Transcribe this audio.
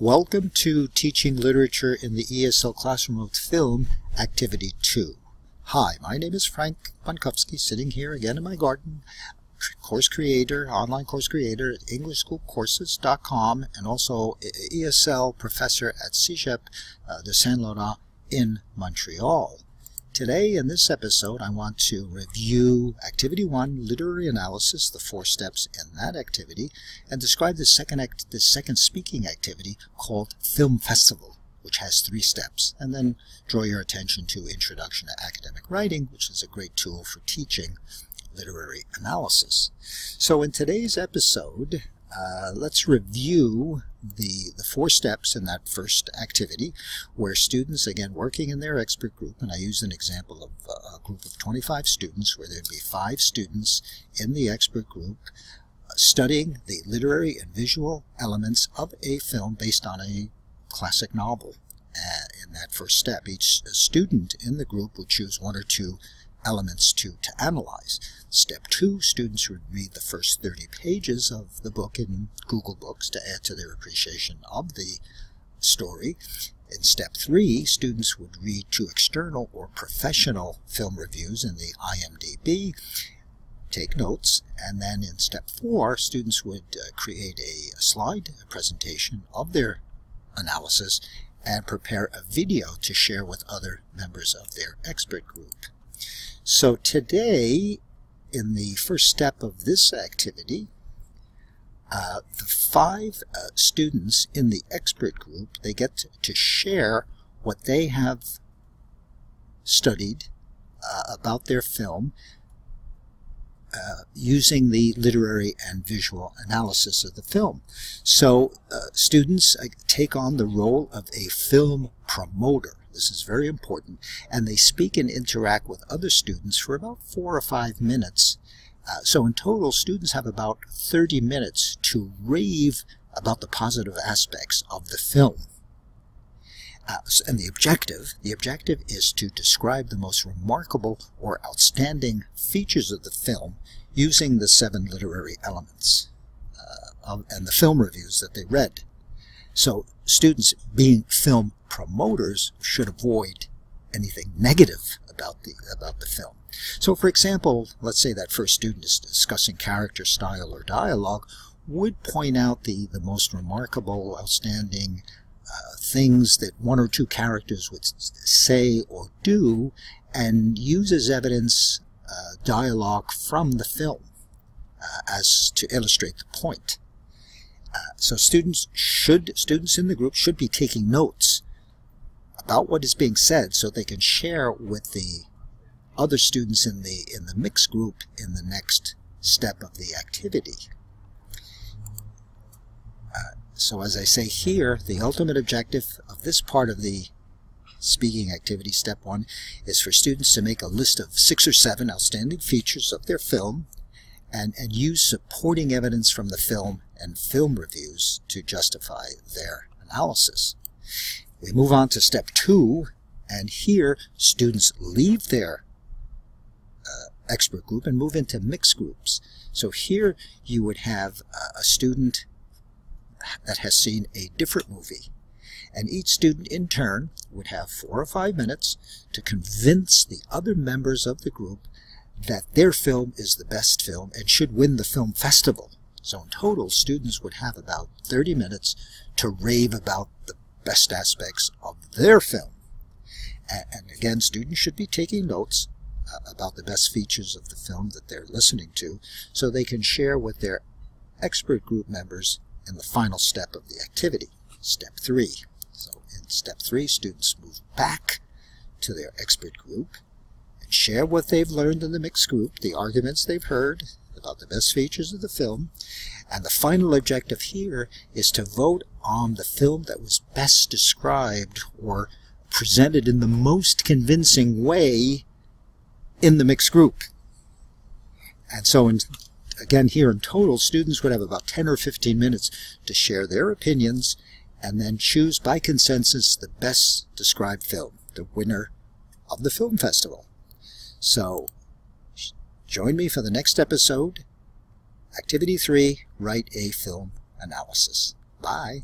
Welcome to Teaching Literature in the ESL Classroom with Film, Activity 2. Hi, my name is Frank Bonkowski, sitting here again in my garden, course creator, online course creator at EnglishSchoolCourses.com, and also ESL professor at Cégep de Saint-Laurent in Montreal. Today, in this episode, I want to review Activity 1, Literary Analysis, the 4 steps in that activity, and describe the second speaking activity called Film Festival, which has 3 steps, and then draw your attention to Introduction to Academic Writing, which is a great tool for teaching literary analysis. So in today's episode, let's review the 4 steps in that first activity, where students, again, working in their expert group, and I use an example of a group of 25 students, where there'd be 5 students in the expert group studying the literary and visual elements of a film based on a classic novel. In that first step, each student in the group would choose 1 or 2 elements to analyze. Step 2, students would read the first 30 pages of the book in Google Books to add to their appreciation of the story. In Step 3, students would read 2 external or professional film reviews in the IMDb, take notes, and then in Step 4, students would create a slide presentation of their analysis and prepare a video to share with other members of their expert group. So today, in the first step of this activity, the 5 students in the expert group, they get to share what they have studied about their film using the literary and visual analysis of the film. So students take on the role of a film promoter. This is very important, and they speak and interact with other students for about 4 or 5 minutes. So in total, students have about 30 minutes to rave about the positive aspects of the film. And the objective is to describe the most remarkable or outstanding features of the film using the 7 literary elements and the film reviews that they read. So students, being film promoters, should avoid anything negative about the film. So for example, let's say that first student is discussing character, style, or dialogue, would point out the most remarkable, outstanding things that 1 or 2 characters would say or do, and use as evidence dialogue from the film as to illustrate the point. So students in the group should be taking notes about what is being said, so they can share with the other students in the mixed group in the next step of the activity. So as I say here, the ultimate objective of this part of the speaking activity, step 1, is for students to make a list of 6 or 7 outstanding features of their film and use supporting evidence from the film and film reviews to justify their analysis. We move on to step 2, and here students leave their expert group and move into mixed groups. So here you would have a student that has seen a different movie, and each student in turn would have 4 or 5 minutes to convince the other members of the group that their film is the best film and should win the film festival. So in total, students would have about 30 minutes to rave about the best aspects of their film. And again, students should be taking notes about the best features of the film that they're listening to, so they can share with their expert group members in the final step of the activity, step 3. So in step 3, students move back to their expert group and share what they've learned in the mixed group, the arguments they've heard about the best features of the film, and the final objective here is to vote on the film that was best described or presented in the most convincing way in the mixed group. And so again, here in total, students would have about 10 or 15 minutes to share their opinions and then choose by consensus the best described film, the winner of the film festival. So join me for the next episode, Activity 3, Write a Film Analysis. Bye.